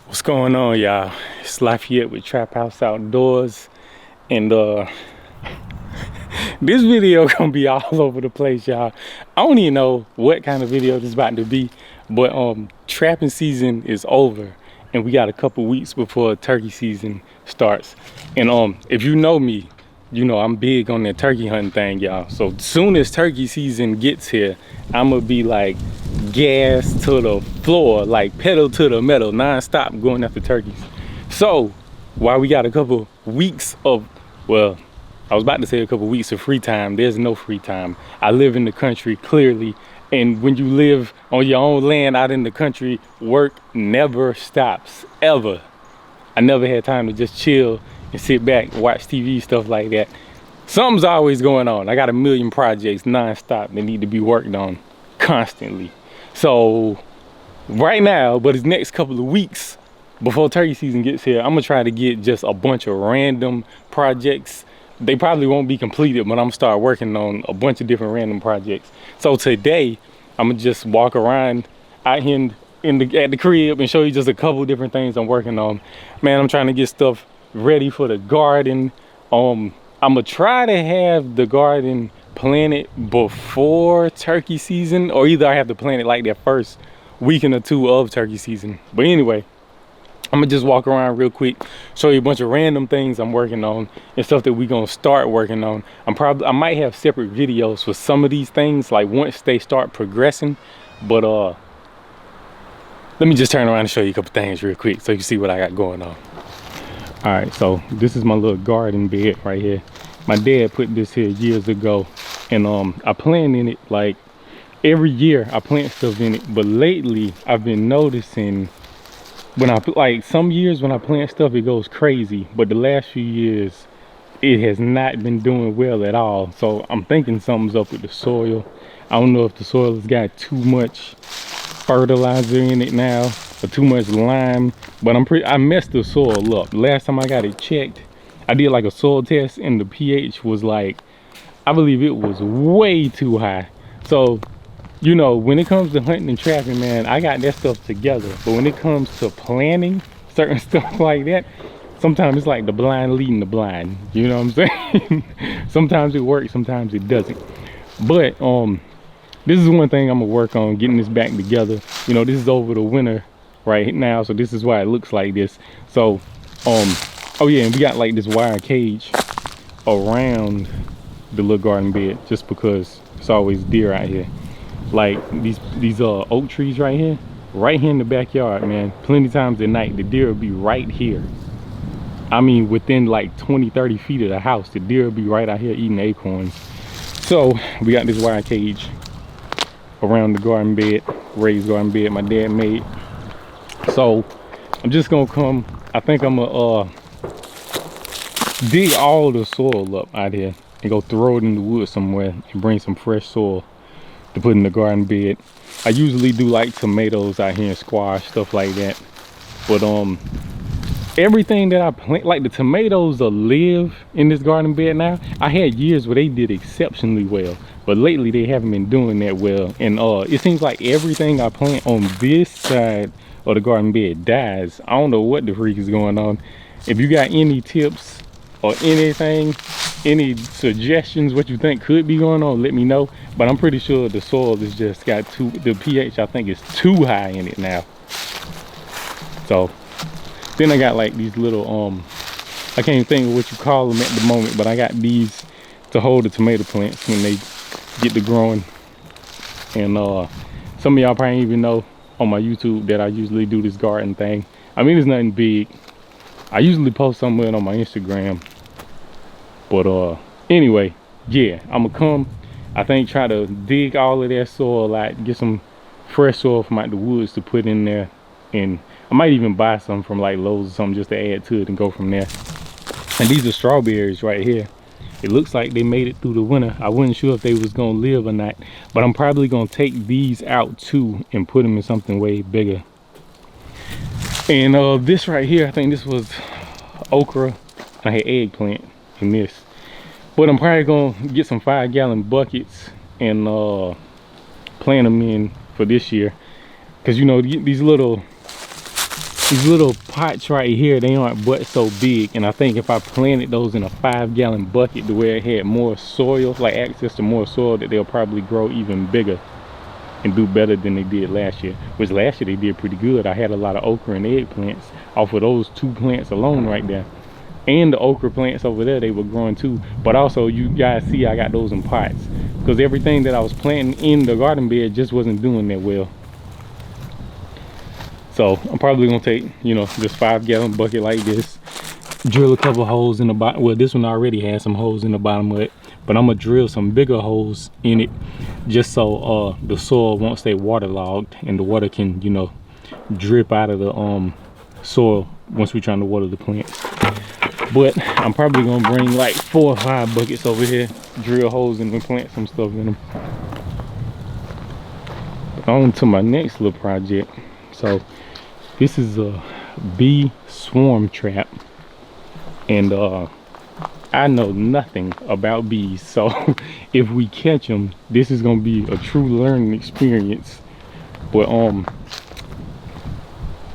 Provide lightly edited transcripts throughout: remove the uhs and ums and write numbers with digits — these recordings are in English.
What's going on, y'all? It's Lafayette with Trap House Outdoors, and this video gonna be all over the place, y'all. I don't even know what kind of video this is about to be, but trapping season is over, and we got a couple weeks before turkey season starts. And if you know me, you know I'm big on that turkey hunting thing, y'all. So soon as turkey season gets here, I'm gonna be like gas to the floor, like pedal to the metal, non-stop going after turkeys. So while we got a couple weeks of, well, I was about to say a couple weeks of free time, there's no free time. I live in the country, clearly, and when you live on your own land out in the country, work never stops, ever. I never had time to just chill and sit back and watch TV, stuff like that. Something's always going on. I got a million projects non-stop that need to be worked on constantly. So right now, but it's next couple of weeks before turkey season gets here, I'm gonna try to get just a bunch of random projects. They probably won't be completed, but I'm gonna start working on a bunch of different random projects. So today, I'm gonna just walk around out here at the crib and show you just a couple different things I'm working on. Man, I'm trying to get stuff ready for the garden. I'm gonna try to have the garden planted before turkey season, or either I have to plant it like that first weekend or two of turkey season. But anyway, I'm gonna just walk around real quick, show you a bunch of random things I'm working on and stuff that we're gonna start working on. I might have separate videos for some of these things, like once they start progressing. But let me just turn around and show you a couple things real quick so you can see what I got going on. All right, so this is my little garden bed right here. My dad put this here years ago, and I plant in it like every year. I plant stuff in it, but lately I've been noticing when like some years when I plant stuff, it goes crazy, but the last few years it has not been doing well at all. So I'm thinking something's up with the soil. I don't know if the soil has got too much fertilizer in it now or too much lime, but I messed the soil up. Last time I got it checked, I did like a soil test, and the pH was like, I believe it was way too high. So, you know, when it comes to hunting and trapping, man, I got that stuff together. But when it comes to planning certain stuff like that, sometimes it's like the blind leading the blind. You know what I'm saying? Sometimes it works, sometimes it doesn't. But this is one thing I'm gonna work on, getting this back together. You know, this is over the winter right now, so this is why it looks like this. So oh yeah, and we got like this wire cage around the little garden bed, just because it's always deer out here. Like these oak trees right here in the backyard, man, plenty times at night the deer will be right here. I mean, within like 20-30 feet of the house, the deer will be right out here eating acorns. So we got this wire cage around the garden bed, raised garden bed my dad made. So I'm just gonna come, I think I'm gonna dig all the soil up out here and go throw it in the woods somewhere and bring some fresh soil to put in the garden bed. I usually do like tomatoes out here and squash, stuff like that. But everything that I plant, like the tomatoes will live in this garden bed now. I had years where they did exceptionally well, but lately they haven't been doing that well. And it seems like everything I plant on this side of the garden bed dies. I don't know what the freak is going on. If you got any tips or anything, any suggestions what you think could be going on, let me know. But I'm pretty sure the soil has just got the pH I think is too high in it now. So then I got like these little I can't think of what you call them at the moment, but I got these to hold the tomato plants when they get to growing. And some of y'all probably even know on my YouTube that I usually do this garden thing. I mean, it's nothing big. I usually post something on my Instagram. But anyway, yeah, I'm gonna come, I think, try to dig all of that soil out, get some fresh soil from out the woods to put in there. And I might even buy some from like Lowe's or something just to add to it and go from there. And these are strawberries right here. It looks like they made it through the winter. I wasn't sure if they was gonna live or not, but I'm probably gonna take these out too and put them in something way bigger. And this right here, I think this was okra. I had eggplant in this. But I'm probably gonna get some 5-gallon buckets and plant them in for this year. Cause you know, these little These little pots right here, they aren't but so big, and I think if I planted those in a 5-gallon bucket to where it had more soil, like access to more soil, that they'll probably grow even bigger and do better than they did last year. Which last year they did pretty good. I had a lot of okra and eggplants off of those 2 plants alone right there. And the okra plants over there, they were growing too. But also, you guys see I got those in pots, because everything that I was planting in the garden bed just wasn't doing that well. So I'm probably gonna take, you know, this 5-gallon bucket like this, drill a couple holes in the bottom. Well, this one already has some holes in the bottom of it, but I'm gonna drill some bigger holes in it just so the soil won't stay waterlogged and the water can, you know, drip out of the soil once we're trying to water the plants. But I'm probably gonna bring like 4 or 5 buckets over here, drill holes in them, plant some stuff in them. On to my next little project. So this is a bee swarm trap, and I know nothing about bees, so if we catch them, this is gonna be a true learning experience. But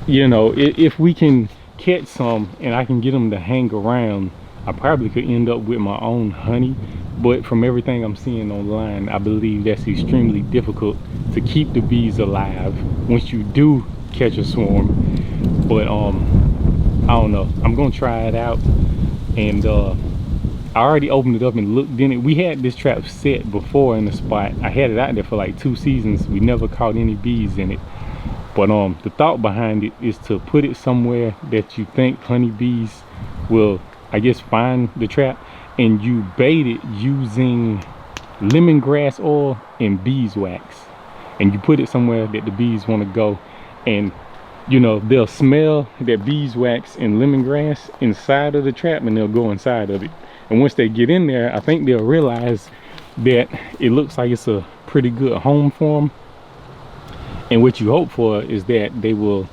you know, if we can catch some and I can get them to hang around, I probably could end up with my own honey. But from everything I'm seeing online, I believe that's extremely difficult to keep the bees alive once you do catch a swarm. But I don't know, I'm gonna try it out. And I already opened it up and looked in it. We had this trap set before in the spot. I had it out there for like 2 seasons. We never caught any bees in it. But the thought behind it is to put it somewhere that you think honeybees will, I guess, find the trap, and you bait it using lemongrass oil and beeswax, and you put it somewhere that the bees want to go, and you know, they'll smell that beeswax and lemongrass inside of the trap, and they'll go inside of it. And once they get in there, I think they'll realize that it looks like it's a pretty good home for them. And what you hope for is that they will,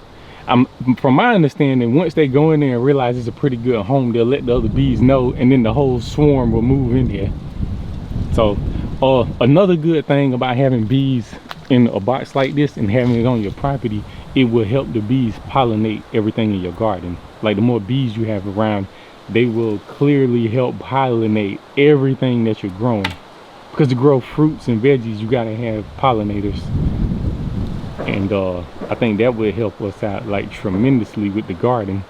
from my understanding, once they go in there and realize it's a pretty good home, they'll let the other bees know, and then the whole swarm will move in there. So another good thing about having bees in a box like this and having it on your property, it will help the bees pollinate everything in your garden. Like, the more bees you have around, they will clearly help pollinate everything that you're growing. Because to grow fruits and veggies, you gotta have pollinators. And I think that would help us out like tremendously with the garden.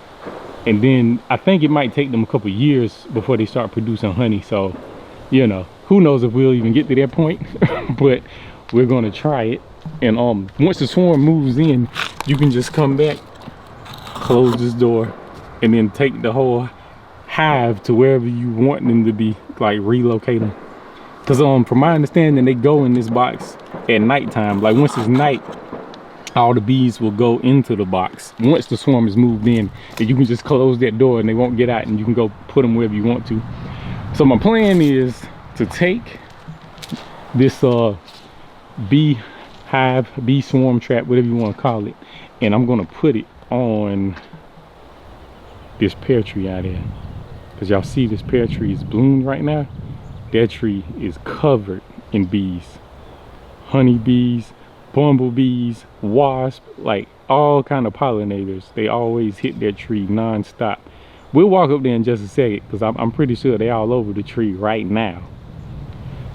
And then I think it might take them a couple years before they start producing honey. So, you know, who knows if we'll even get to that point. But we're gonna try it. And once the swarm moves in, you can just come back, close this door, and then take the whole hive to wherever you want them to be, like relocate them. Because from my understanding, they go in this box at nighttime. Like, once it's night, all the bees will go into the box once the swarm is moved in, and you can just close that door and they won't get out, and you can go put them wherever you want to. So my plan is to take this bee hive, bee swarm trap, whatever you want to call it, and I'm gonna put it on this pear tree out here. Because y'all see this pear tree is bloomed right now. That tree is covered in bees, honeybees, bumblebees, wasps, like all kind of pollinators. They always hit that tree non-stop. We'll walk up there in just a second, because I'm pretty sure they're all over the tree right now.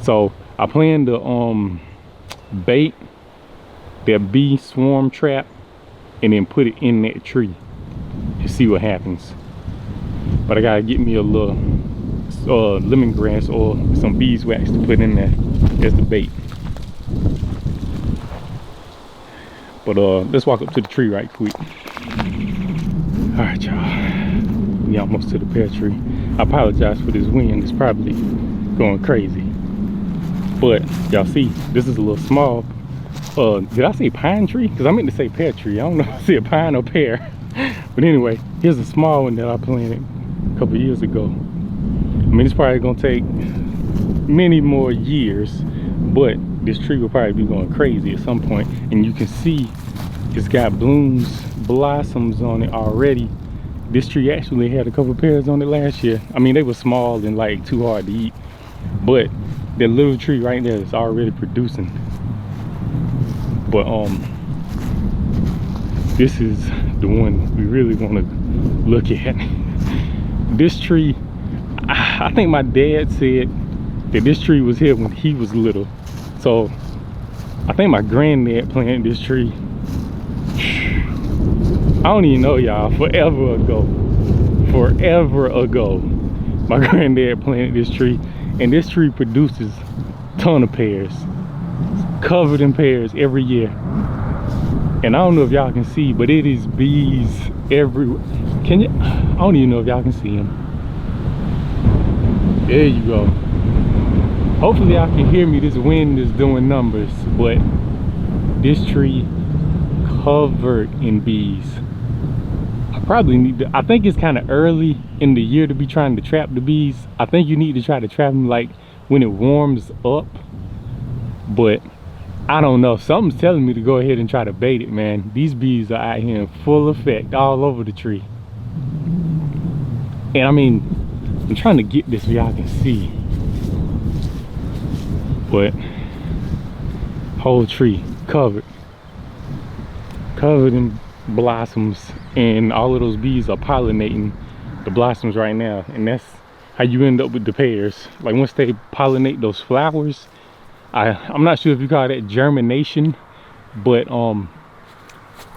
So I plan to bait that bee swarm trap and then put it in that tree to see what happens. But I gotta get me a little lemongrass or some beeswax to put in there as the bait. But let's walk up to the tree right quick. All right, y'all, we almost to the pear tree. I apologize for this wind, it's probably going crazy. But y'all see, this is a little small, did I say pine tree? Because I meant to say pear tree. I don't know if I said pine or pear. But anyway, here's a small one that I planted a couple years ago. I mean, it's probably gonna take many more years, but this tree will probably be going crazy at some point. And you can see it's got blooms, blossoms on it already. This tree actually had a couple pears on it last year. I mean, they were small and like too hard to eat, but that little tree right there is already producing. But this is the one we really want to look at. This tree, I think my dad said that this tree was here when he was little. So I think my granddad planted this tree. I don't even know, y'all. Forever ago, my granddad planted this tree, and this tree produces a ton of pears. It's covered in pears every year. And I don't know if y'all can see, but it is bees everywhere. Can you? I don't even know if y'all can see them. There you go. Hopefully y'all can hear me. This wind is doing numbers, but this tree covered in bees. I probably need to, I think it's kind of early in the year to be trying to trap the bees. I think you need to try to trap them like when it warms up, but I don't know. Something's telling me to go ahead and try to bait it, man. These bees are out here in full effect all over the tree. And I mean, I'm trying to get this so y'all can see, but whole tree covered in blossoms, and all of those bees are pollinating the blossoms right now, and that's how you end up with the pears. Like once they pollinate those flowers, I'm not sure if you call that germination, but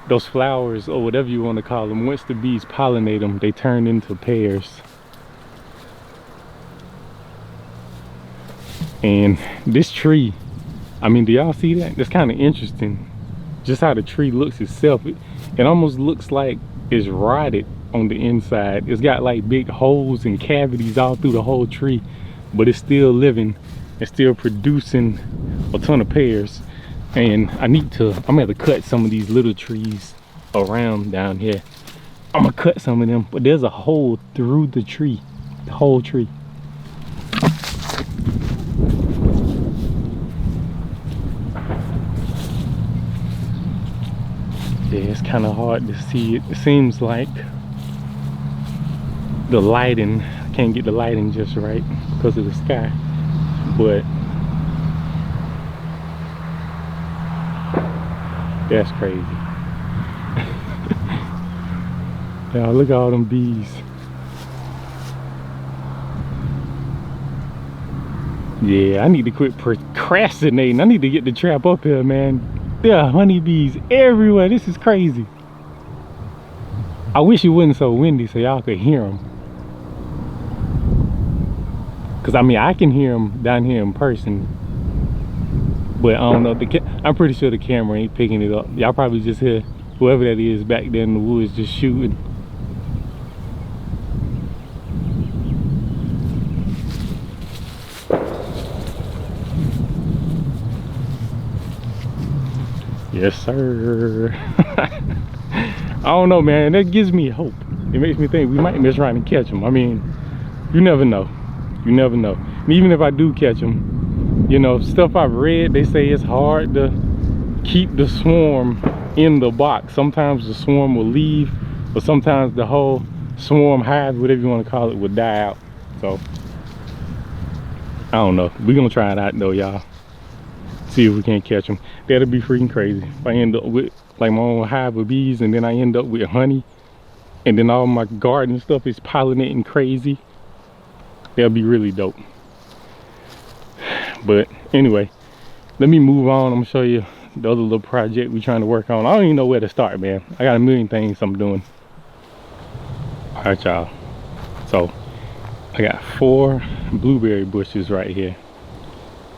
those flowers or whatever you want to call them, once the bees pollinate them, they turn into pears. And this tree, I mean, do y'all see that? That's kind of interesting, just how the tree looks itself. It almost looks like it's rotted on the inside. It's got like big holes and cavities all through the whole tree, but it's still living. It's still producing a ton of pears. And I'm gonna have to cut some of these little trees around down here. I'm gonna cut some of them, but there's a hole through the tree, the whole tree. Yeah, it's kind of hard to see it. It seems like the lighting, I can't get the lighting just right because of the sky, but that's crazy. Y'all look at all them bees. Yeah, I need to quit procrastinating. I need to get the trap up here, man. There are honeybees everywhere. This is crazy. I wish it wasn't so windy so y'all could hear them. Cause I mean, I can hear them down here in person, but I don't know. I'm pretty sure the camera ain't picking it up. Y'all probably just hear whoever that is back there in the woods just shooting. Yes, sir. I don't know, man. That gives me hope. It makes me think we might miss around and catch them. I mean, you never know. You never know. And even if I do catch them, you know, stuff I've read, they say it's hard to keep the swarm in the box. Sometimes the swarm will leave, but sometimes the whole swarm, hive, whatever you want to call it, will die out. So, I don't know. We're going to try it out, though, y'all. See if we can't catch them. That'll be freaking crazy if I end up with like my own hive of bees, and then I end up with honey, and then all my garden stuff is pollinating crazy. That'll be really dope. But anyway, let me move on. I'm gonna show you the other little project we're trying to work on. I don't even know where to start, man. I got a million things I'm doing. All right, y'all. So I got 4 blueberry bushes right here.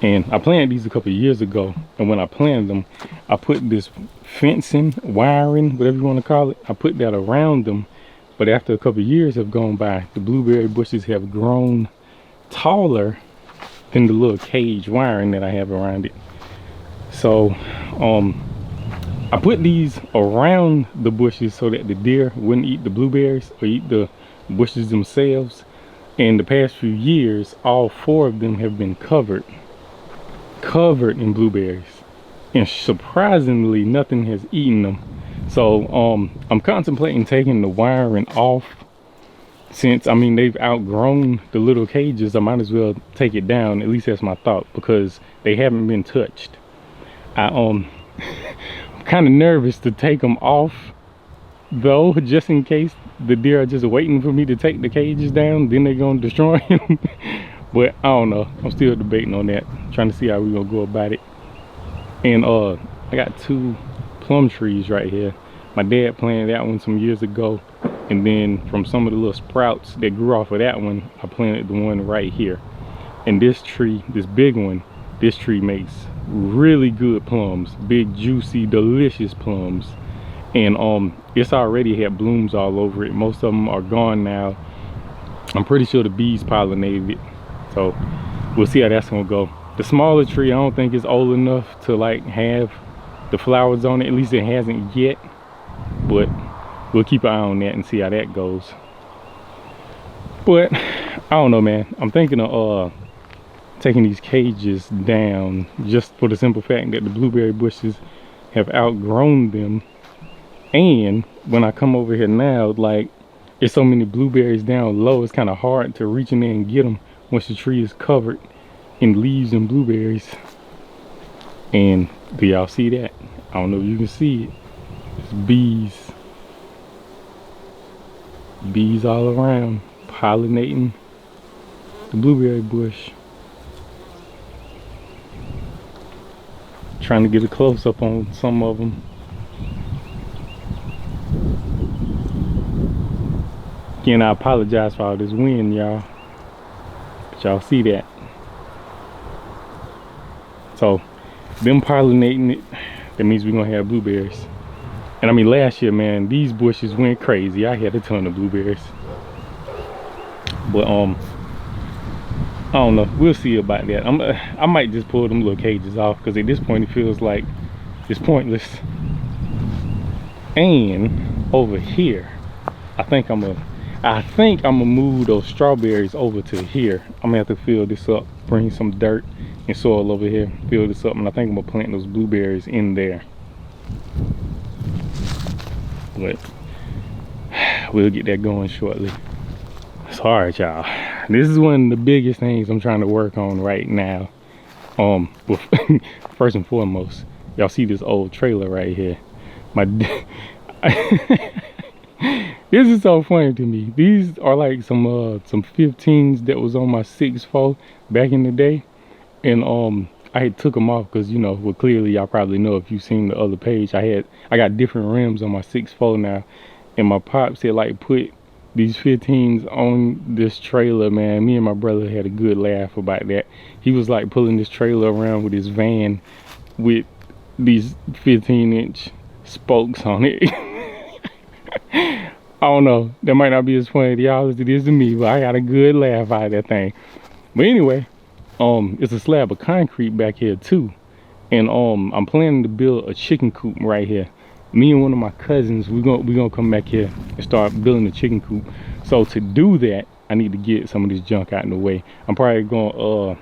And I planted these a couple of years ago, and when I planted them, I put this fencing, wiring, whatever you want to call it, I put that around them. But after a couple of years have gone by, the blueberry bushes have grown taller than the little cage wiring that I have around it. So I put these around the bushes so that the deer wouldn't eat the blueberries or eat the bushes themselves. And the past few years, all 4 of them have been covered in blueberries, and surprisingly nothing has eaten them. So I'm contemplating taking the wiring off, since I mean they've outgrown the little cages. I might as well take it down. At least that's my thought, because they haven't been touched. I'm kind of nervous to take them off though, just in case the deer are just waiting for me to take the cages down, then they're gonna destroy him. But I don't know. I'm still debating on that, trying to see how we're gonna go about it. And I got 2 plum trees right here. My dad planted that one some years ago, and then from some of the little sprouts that grew off of that one, I planted the one right here. And this tree, this big one, this tree makes really good plums, big, juicy, delicious plums. And it's already had blooms all over it. Most of them are gone now. I'm pretty sure the bees pollinated it, so we'll see how that's gonna go. The smaller tree, I don't think it's old enough to like have the flowers on it. At least it hasn't yet, but we'll keep an eye on that and see how that goes. But I don't know, man. I'm thinking of taking these cages down, just for the simple fact that the blueberry bushes have outgrown them. And when I come over here now, like, there's so many blueberries down low, it's kind of hard to reach in there and get them once the tree is covered in leaves and blueberries. And do y'all see that? I don't know if you can see it. It's bees. Bees all around, pollinating the blueberry bush. Trying to get a close-up on some of them. Again, I apologize for all this wind, y'all. But y'all see that. So, them pollinating it, that means we're gonna have blueberries. And I mean, last year, man, these bushes went crazy. I had a ton of blueberries. But I don't know. We'll see about that. I might just pull them little cages off, because at this point it feels like it's pointless. And over here, I think I'm gonna move those strawberries over to here. I'm gonna have to fill this up, bring some dirt and soil over here, fill this up, and I think I'm gonna plant those blueberries in there. But we'll get that going shortly. It's hard, y'all. This is one of the biggest things I'm trying to work on right now. First and foremost, y'all see this old trailer right here. This is so funny to me. These are like some 15s that was on my 6'4" back in the day, and I had took them off because, you know, well, clearly y'all probably know if you've seen the other page, I got different rims on my 6'4" now, and my pops had like put these 15s on this trailer, man. Me and my brother had a good laugh about that. He was like pulling this trailer around with his van with these 15-inch spokes on it. I don't know, that might not be as funny to y'all as it is to me, but I got a good laugh out of that thing. But anyway, it's a slab of concrete back here too, and I'm planning to build a chicken coop right here. Me and one of my cousins, we're gonna come back here and start building the chicken coop. So to do that, I need to get some of this junk out in the way. I'm probably gonna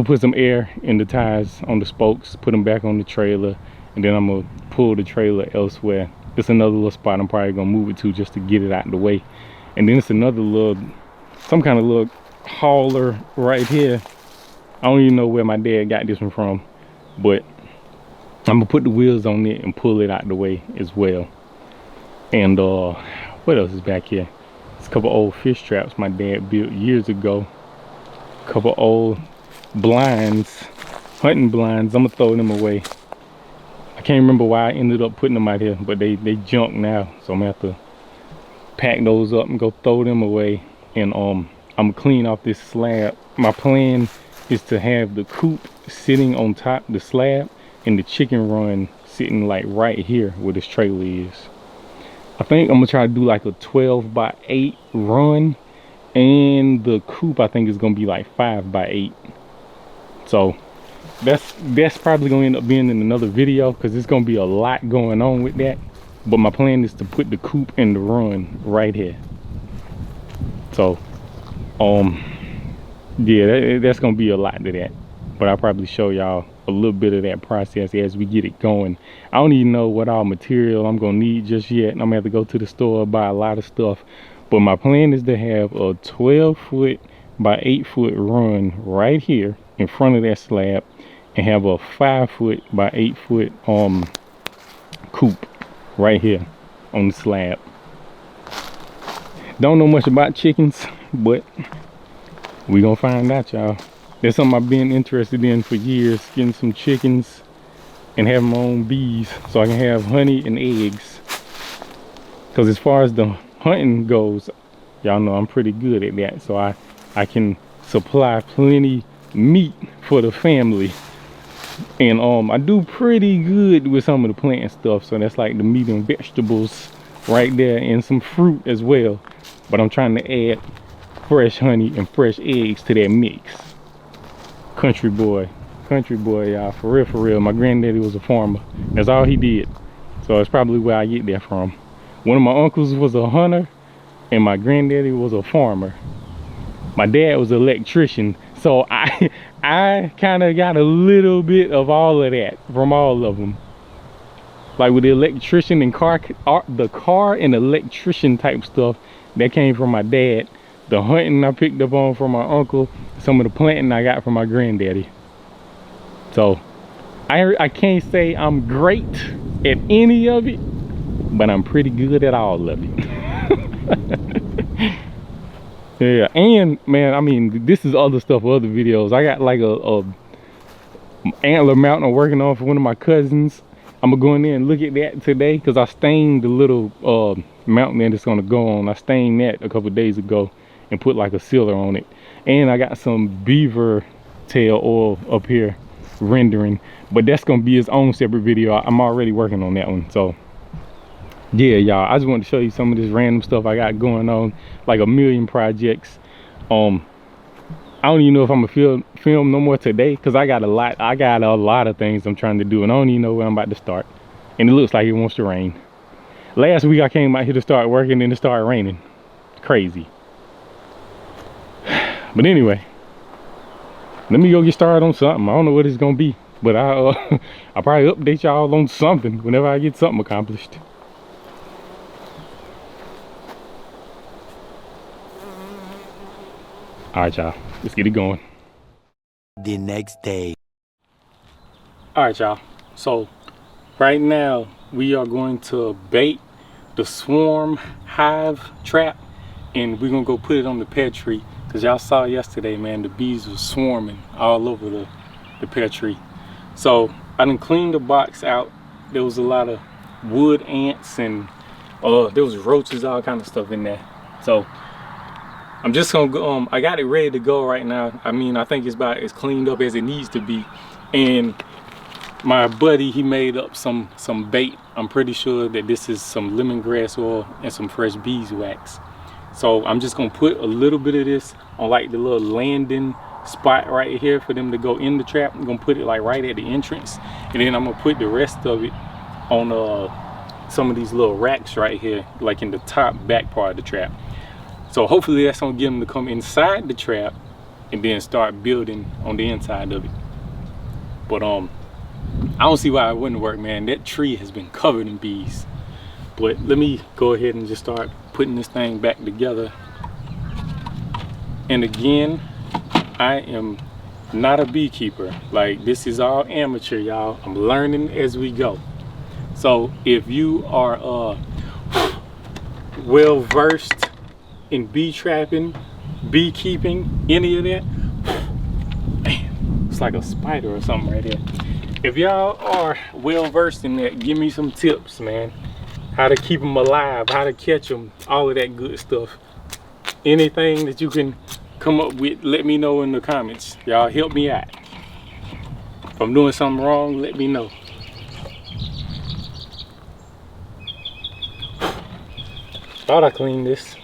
put some air in the tires on the spokes, put them back on the trailer, and then I'm gonna pull the trailer elsewhere. It's another little spot I'm probably gonna move it to just to get it out of the way. And then it's another little, some kind of little hauler right here. I don't even know where my dad got this one from, but I'm gonna put the wheels on it and pull it out the way as well. And what else is back here? It's a couple old fish traps my dad built years ago. A couple old blinds, hunting blinds. I'm gonna throw them away. I can't remember why I ended up putting them out here, but they junk now, so I'm gonna have to pack those up and go throw them away. And I'm gonna clean off this slab. My plan is to have the coop sitting on top of the slab and the chicken run sitting like right here where this trailer is. I think I'm gonna try to do like a 12x8 run, and the coop I think is gonna be like 5x8. So that's probably gonna end up being in another video, because there's gonna be a lot going on with that. But my plan is to put the coop and the run right here. So yeah, that's gonna be a lot to that, but I'll probably show y'all a little bit of that process as we get it going. I don't even know what all material I'm gonna need just yet. I'm gonna have to go to the store, buy a lot of stuff. But my plan is to have a 12-foot by 8-foot run right here in front of that slab, and have a 5-foot by 8-foot coop right here. on the slab. Don't know much about chickens, but we gonna find out, y'all. That's something I've been interested in for years, getting some chickens and having my own bees so I can have honey and eggs. Because as far as the hunting goes, y'all know I'm pretty good at that, so I can supply plenty meat for the family. And I do pretty good with some of the plant stuff, so that's like the meat and vegetables right there, and some fruit as well. But I'm trying to add fresh honey and fresh eggs to that mix. Country boy, y'all, for real. My granddaddy was a farmer. That's all he did, so it's probably where I get that from. One of my uncles was a hunter, and my granddaddy was a farmer. My dad was an electrician, so I kind of got a little bit of all of that from all of them. Like with the electrician and the car and electrician type stuff, that came from my dad. The hunting I picked up on from my uncle. Some of the planting I got from my granddaddy. So I can't say I'm great at any of it, but I'm pretty good at all of it. Yeah, and man, I mean, this is other stuff, other videos. I got like a antler mountain I'm working on for one of my cousins. I'm gonna go in there and look at that today, because I stained the little mountain that it's gonna go on. I stained that a couple days ago and put like a sealer on it. And I got some beaver tail oil up here rendering, but that's gonna be its own separate video. I'm already working on that one. So yeah, y'all, I just wanted to show you some of this random stuff I got going on, like a million projects. I don't even know if I'm gonna film no more today, because I got a lot of things I'm trying to do, and I don't even know where I'm about to start. And it looks like it wants to rain. Last week I came out here to start working and it started raining. Crazy. But anyway, let me go get started on something. I don't know what it's gonna be, but I'll probably update y'all on something whenever I get something accomplished. All right, y'all, let's get it going. The next day. All right, y'all, so right now we are going to bait the swarm hive trap, and we're gonna go put it on the pear tree, because y'all saw yesterday, man, the bees were swarming all over the pear tree. So I done cleaned the box out. There was a lot of wood ants, and there was roaches, all kind of stuff in there. So I'm just gonna go, I got it ready to go right now. I mean, I think it's about as cleaned up as it needs to be. And my buddy, he made up some bait. I'm pretty sure that this is some lemongrass oil and some fresh beeswax. So I'm just gonna put a little bit of this on like the little landing spot right here for them to go in the trap. I'm gonna put it like right at the entrance, and then I'm gonna put the rest of it on some of these little racks right here, like in the top back part of the trap. So hopefully that's gonna get them to come inside the trap and then start building on the inside of it. But I don't see why it wouldn't work, man. That tree has been covered in bees. But let me go ahead and just start putting this thing back together. And again, I am not a beekeeper. Like, this is all amateur, y'all. I'm learning as we go. So if you are well versed in bee trapping, beekeeping, any of that, man, it's like a spider or something right here. If y'all are well versed in that, give me some tips, man. How to keep them alive, how to catch them, all of that good stuff. Anything that you can come up with, let me know in the comments. Y'all help me out. If I'm doing something wrong, let me know. Thought I cleaned this.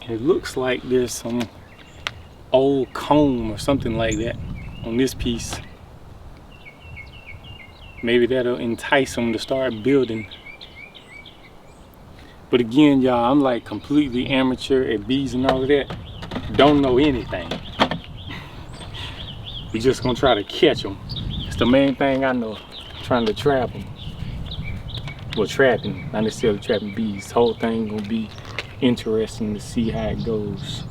It looks like there's some old comb or something like that on this piece. Maybe that'll entice them to start building. But again, y'all, I'm like completely amateur at bees and all of that. Don't know anything. We just gonna try to catch them. That's the main thing I know, trying to trap them. Well, trapping, not necessarily trapping bees. This whole thing gonna be interesting to see how it goes.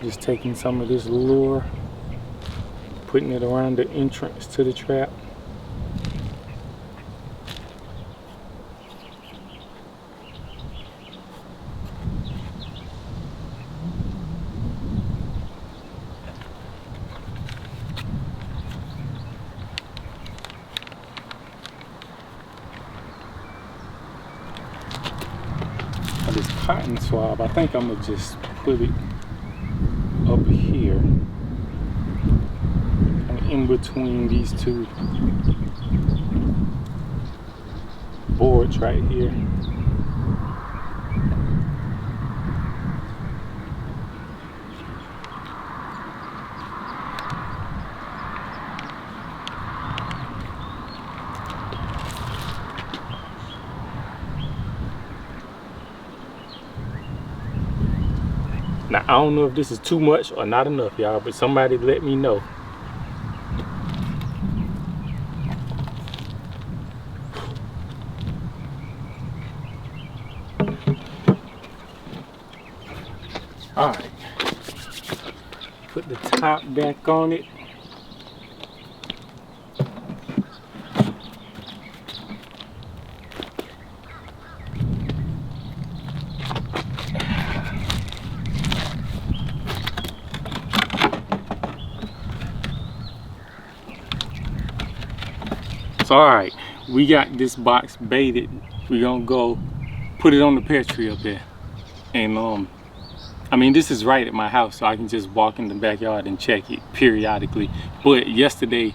Just taking some of this lure, putting it around the entrance to the trap. Now this cotton swab, I think I'm gonna just put it up here and in between these two boards right here. Now, I don't know if this is too much or not enough, y'all, but somebody let me know. All right, put the top back on it. So all right, we got this box baited. We're gonna go put it on the pear tree up there. And I mean, this is right at my house, so I can just walk in the backyard and check it periodically. But yesterday,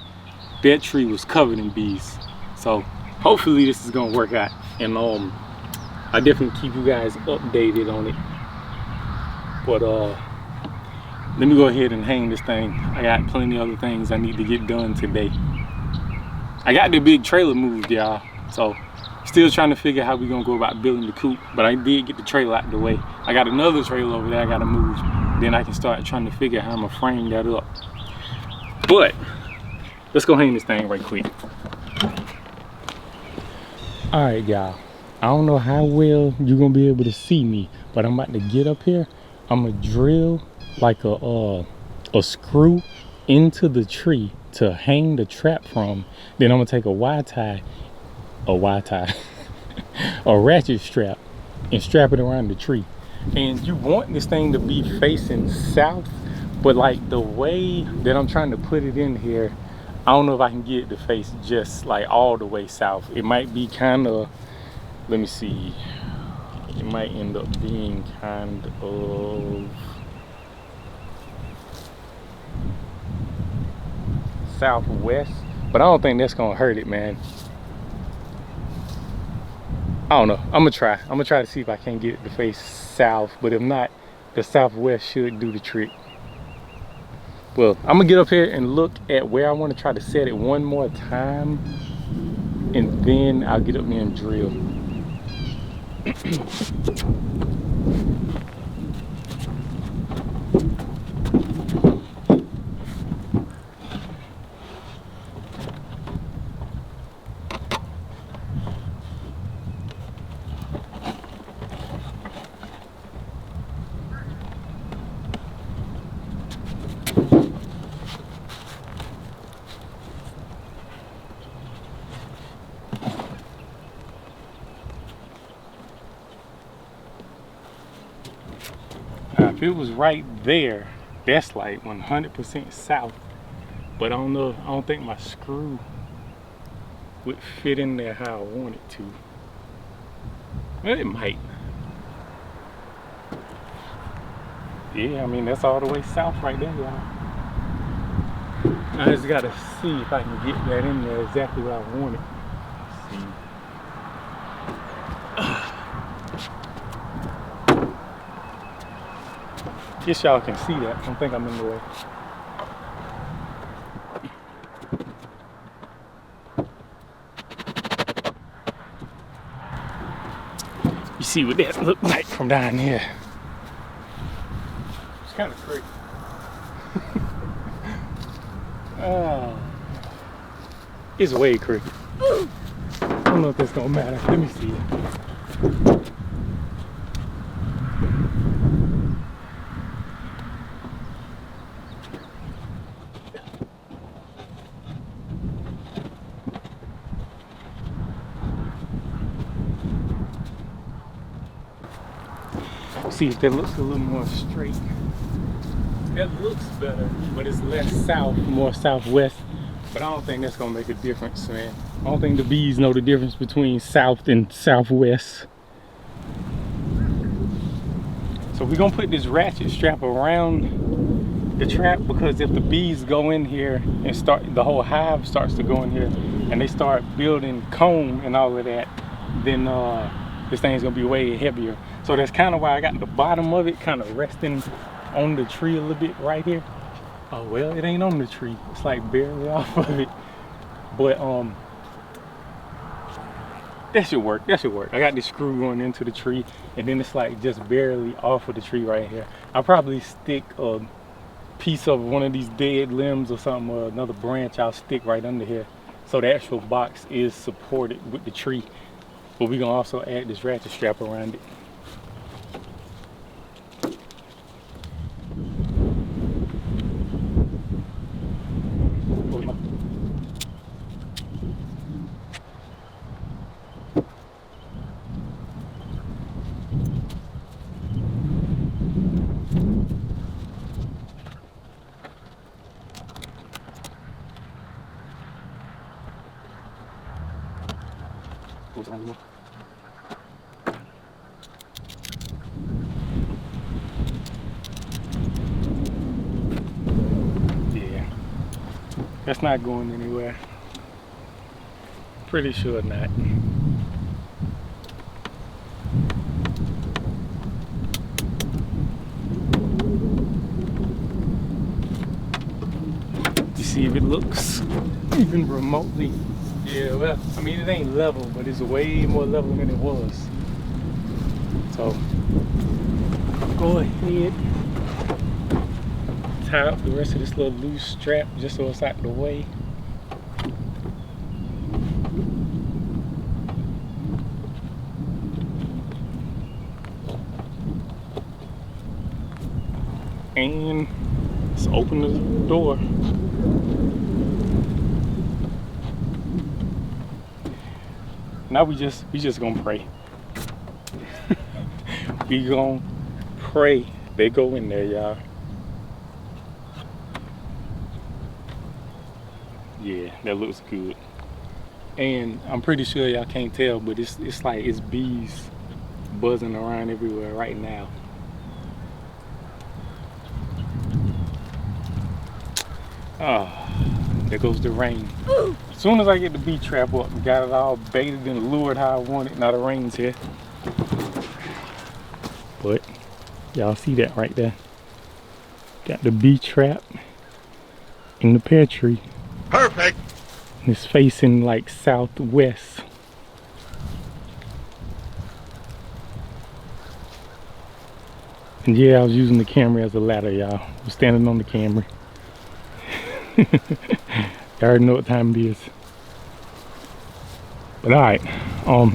that tree was covered in bees. So hopefully this is gonna work out. And I definitely keep you guys updated on it. But let me go ahead and hang this thing. I got plenty of other things I need to get done today. I got the big trailer moved, y'all, so still trying to figure how we gonna go about building the coop, but I did get the trailer out the way. I got another trailer over there I gotta move. Then I can start trying to figure out how I'm gonna frame that up. But let's go hang this thing right quick. All right, y'all, I don't know how well you're gonna be able to see me, but I'm about to get up here. I'm gonna drill like a screw into the tree to hang the trap from. Then I'm gonna take a a ratchet strap and strap it around the tree. And you want this thing to be facing south, but like the way that I'm trying to put it in here, I don't know if I can get it to face just like all the way south. It might be kind of, let me see, it might end up being kind of southwest, but I don't think that's gonna hurt it, man. I don't know. I'm gonna try to see if I can get it to face south, but if not, the southwest should do the trick. Well, I'm gonna get up here and look at where I want to try to set it one more time, and then I'll get up there and drill. If it was right there, that's like 100% south. But I don't know, I don't think my screw would fit in there how I want it to. Well, it might. Yeah, I mean, that's all the way south right there, y'all. I just gotta see if I can get that in there exactly where I want it. Let's see. Guess y'all can see that. I don't think I'm in the way. You see what that look like from down here. It's kind of crazy. Oh, it's way crooked. I don't know if that's gonna matter. Let me see it. See if that looks a little more straight. That looks better, but it's less south, more southwest. But I don't think that's gonna make a difference, man. I don't think the bees know the difference between south and southwest. So we're gonna put this ratchet strap around the trap, because if the bees go in here and the whole hive starts to go in here and they start building comb and all of that, then this thing's gonna be way heavier. So that's kind of why I got the bottom of it kind of resting on the tree a little bit right here. Oh well, it ain't on the tree. It's like barely off of it. But that should work. That should work. I got this screw going into the tree, and then it's like just barely off of the tree right here. I'll probably stick a piece of one of these dead limbs or something, or another branch I'll stick right under here, so the actual box is supported with the tree. But we're gonna also add this ratchet strap around it. Yeah, that's not going anywhere. Pretty sure not. You see if it looks even remotely. Yeah, well, I mean, it ain't level, but it's way more level than it was. So, go ahead, tie up the rest of this little loose strap just so it's out of the way. And let's open the door. Now we just gonna pray. We gonna pray they go in there, y'all. Yeah, that looks good. And I'm pretty sure y'all can't tell, but it's like it's bees buzzing around everywhere right now. Oh, there goes the rain. As soon as I get the bee trap up and got it all baited and lured how I want it, now the rain's here. But y'all see that right there? Got the bee trap in the pear tree. Perfect. And it's facing like southwest. And yeah, I was using the camera as a ladder, y'all. I was standing on the camera. You already know what time it is. But alright,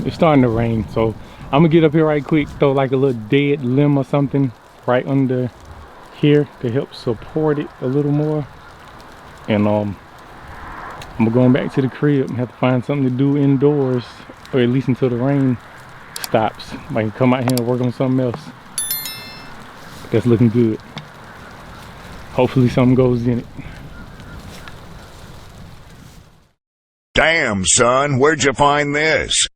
it's starting to rain, so I'm gonna get up here right quick, throw like a little dead limb or something right under here to help support it a little more. And I'm going back to the crib and have to find something to do indoors, or at least until the rain stops. I can come out here and work on something else. That's looking good. Hopefully something goes in it. Damn, son, where'd you find this?